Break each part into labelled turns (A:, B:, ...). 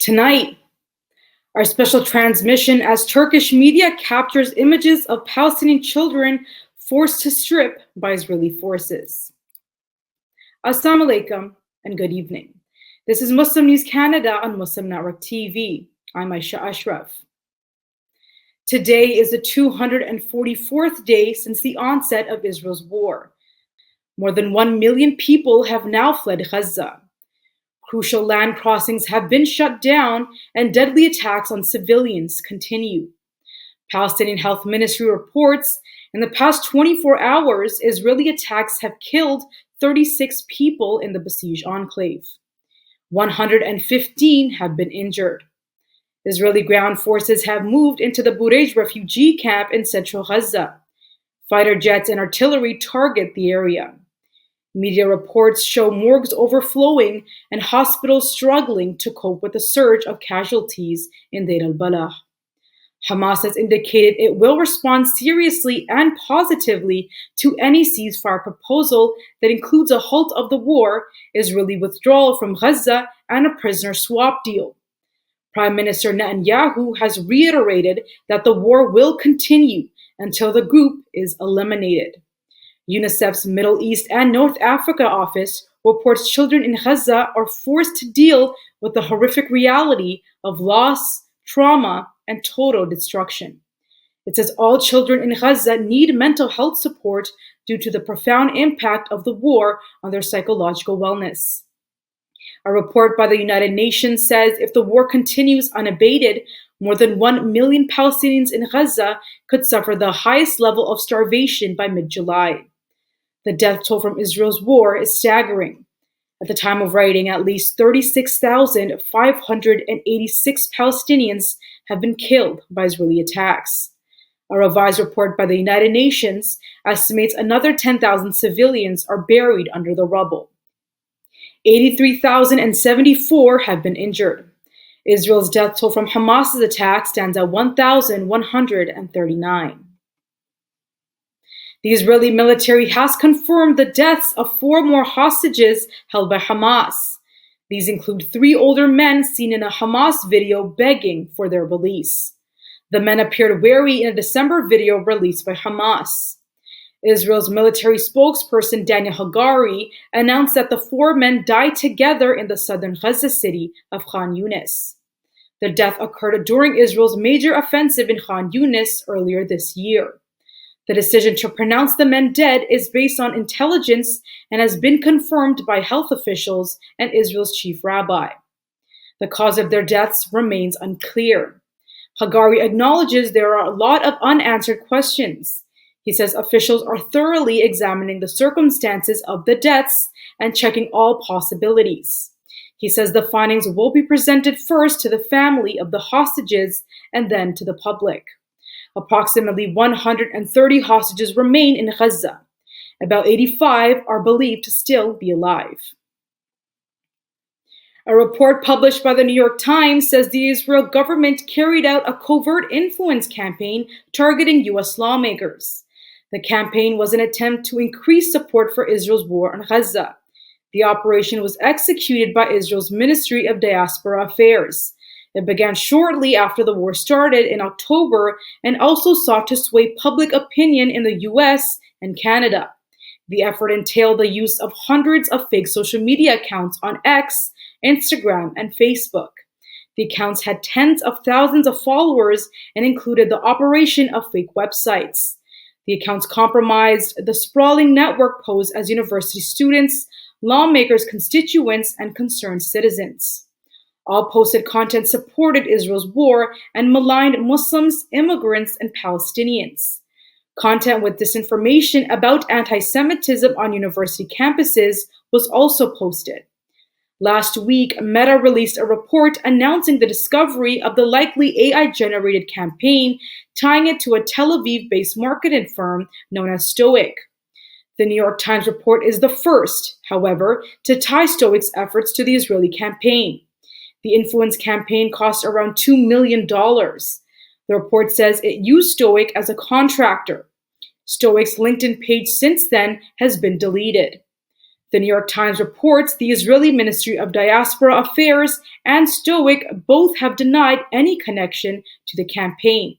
A: Tonight, our special transmission as Turkish media captures images of Palestinian children forced to strip by Israeli forces. Assalamu alaikum and good evening. This is Muslim News Canada on Muslim Network TV. I'm Aisha Ashraf. Today is the 244th day since the onset of Israel's war. More than 1 million people have now fled Gaza. Crucial land crossings have been shut down and deadly attacks on civilians continue. Palestinian Health Ministry reports in the past 24 hours, Israeli attacks have killed 36 people in the besieged enclave. 115 have been injured. Israeli ground forces have moved into the Burej refugee camp in central Gaza. Fighter jets and artillery target the area. Media reports show morgues overflowing and hospitals struggling to cope with the surge of casualties in Deir al-Balah. Hamas has indicated it will respond seriously and positively to any ceasefire proposal that includes a halt of the war, Israeli withdrawal from Gaza, and a prisoner swap deal. Prime Minister Netanyahu has reiterated that the war will continue until the group is eliminated. UNICEF's Middle East and North Africa office reports children in Gaza are forced to deal with the horrific reality of loss, trauma, and total destruction. It says all children in Gaza need mental health support due to the profound impact of the war on their psychological wellness. A report by the United Nations says if the war continues unabated, more than 1 million Palestinians in Gaza could suffer the highest level of starvation by mid-July. The death toll from Israel's war is staggering. At the time of writing, at least 36,586 Palestinians have been killed by Israeli attacks. A revised report by the United Nations estimates another 10,000 civilians are buried under the rubble. 83,074 have been injured. Israel's death toll from Hamas's attack stands at 1,139. The Israeli military has confirmed the deaths of 4 more hostages held by Hamas. These include 3 older men seen in a Hamas video begging for their release. The men appeared wary in a December video released by Hamas. Israel's military spokesperson Daniel Hagari announced that the 4 men died together in the southern Gaza city of Khan Yunis. The death occurred during Israel's major offensive in Khan Yunis earlier this year. The decision to pronounce the men dead is based on intelligence and has been confirmed by health officials and Israel's chief rabbi. The cause of their deaths remains unclear. Hagari acknowledges there are a lot of unanswered questions. He says officials are thoroughly examining the circumstances of the deaths and checking all possibilities. He says the findings will be presented first to the family of the hostages and then to the public. Approximately 130 hostages remain in Gaza. About 85 are believed to still be alive. A report published by the New York Times says the Israel government carried out a covert influence campaign targeting U.S. lawmakers. The campaign was an attempt to increase support for Israel's war on Gaza. The operation was executed by Israel's Ministry of Diaspora Affairs. It began shortly after the war started in October and also sought to sway public opinion in the US and Canada. The effort entailed the use of hundreds of fake social media accounts on X, Instagram, and Facebook. The accounts had tens of thousands of followers and included the operation of fake websites. The accounts compromised the sprawling network posed as university students, lawmakers, constituents, and concerned citizens. All posted content supported Israel's war and maligned Muslims, immigrants, and Palestinians. Content with disinformation about anti-Semitism on university campuses was also posted. Last week, Meta released a report announcing the discovery of the likely AI-generated campaign, tying it to a Tel Aviv-based marketing firm known as Stoic. The New York Times report is the first, however, to tie Stoic's efforts to the Israeli campaign. The influence campaign cost around $2 million. The report says it used Stoic as a contractor. Stoic's LinkedIn page since then has been deleted. The New York Times reports the Israeli Ministry of Diaspora Affairs and Stoic both have denied any connection to the campaign.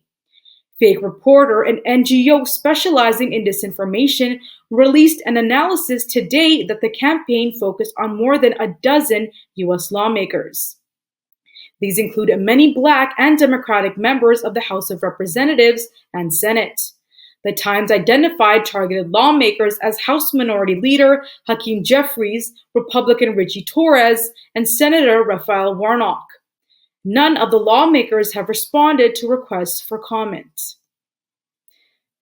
A: Fake Reporter, an NGO specializing in disinformation, released an analysis today that the campaign focused on more than a dozen U.S. lawmakers. These include many Black and Democratic members of the House of Representatives and Senate. The Times identified targeted lawmakers as House Minority Leader Hakeem Jeffries, Republican Richie Torres, and Senator Raphael Warnock. None of the lawmakers have responded to requests for comment.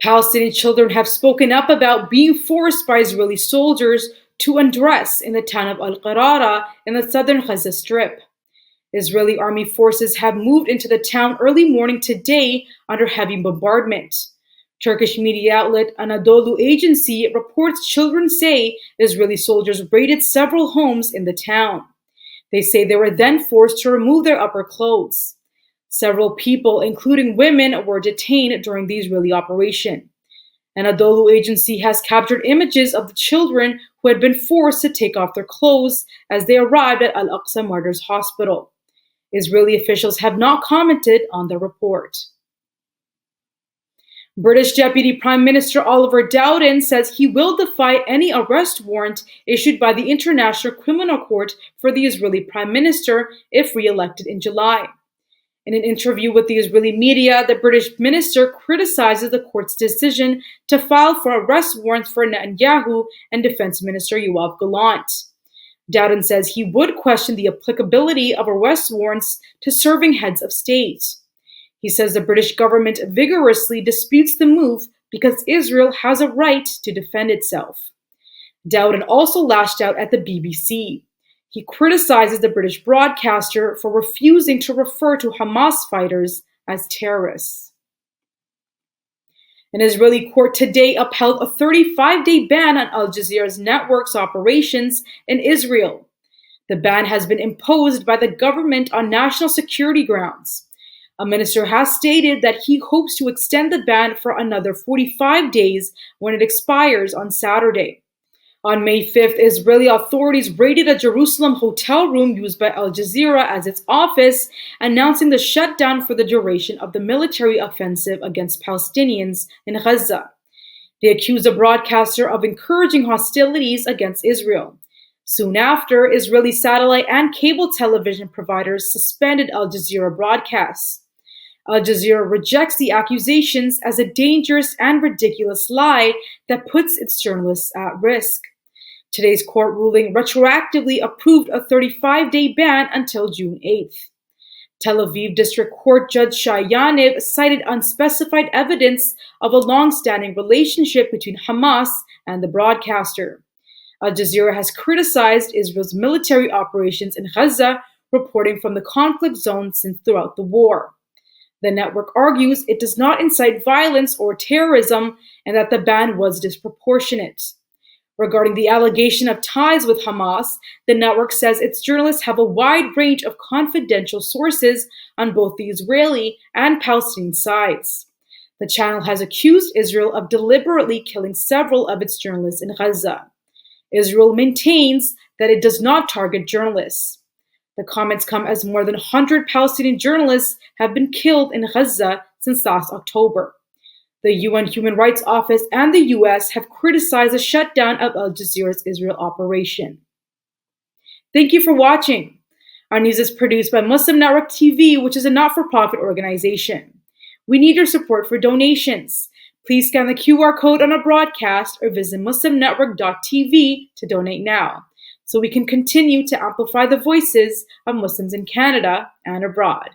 A: Palestinian children have spoken up about being forced by Israeli soldiers to undress in the town of Al-Qarara in the southern Gaza Strip. Israeli army forces have moved into the town early morning today under heavy bombardment. Turkish media outlet Anadolu Agency reports children say Israeli soldiers raided several homes in the town. They say they were then forced to remove their upper clothes. Several people, including women, were detained during the Israeli operation. Anadolu Agency has captured images of the children who had been forced to take off their clothes as they arrived at Al-Aqsa Martyrs Hospital. Israeli officials have not commented on the report. British Deputy Prime Minister Oliver Dowden says he will defy any arrest warrant issued by the International Criminal Court for the Israeli Prime Minister if re-elected in July. In an interview with the Israeli media, the British minister criticizes the court's decision to file for arrest warrants for Netanyahu and Defense Minister Yoav Gallant. Dowden says he would question the applicability of arrest warrants to serving heads of state. He says the British government vigorously disputes the move because Israel has a right to defend itself. Dowden also lashed out at the BBC. He criticizes the British broadcaster for refusing to refer to Hamas fighters as terrorists. An Israeli court today upheld a 35-day ban on Al Jazeera Network's operations in Israel. The ban has been imposed by the government on national security grounds. A minister has stated that he hopes to extend the ban for another 45 days when it expires on Saturday. On May 5th, Israeli authorities raided a Jerusalem hotel room used by Al Jazeera as its office, announcing the shutdown for the duration of the military offensive against Palestinians in Gaza. They accused the broadcaster of encouraging hostilities against Israel. Soon after, Israeli satellite and cable television providers suspended Al Jazeera broadcasts. Al Jazeera rejects the accusations as a dangerous and ridiculous lie that puts its journalists at risk. Today's court ruling retroactively approved a 35-day ban until June 8th. Tel Aviv District Court Judge Shai Yaniv cited unspecified evidence of a long-standing relationship between Hamas and the broadcaster. Al Jazeera has criticized Israel's military operations in Gaza, reporting from the conflict zone since throughout the war. The network argues it does not incite violence or terrorism and that the ban was disproportionate. Regarding the allegation of ties with Hamas, the network says its journalists have a wide range of confidential sources on both the Israeli and Palestinian sides. The channel has accused Israel of deliberately killing several of its journalists in Gaza. Israel maintains that it does not target journalists. The comments come as more than 100 Palestinian journalists have been killed in Gaza since last October. The UN Human Rights Office and the US have criticized the shutdown of Al Jazeera's Israel operation. Thank you for watching. Our news is produced by Muslim Network TV, which is a not-for-profit organization. We need your support for donations. Please scan the QR code on our broadcast or visit muslimnetwork.tv to donate now, so we can continue to amplify the voices of Muslims in Canada and abroad.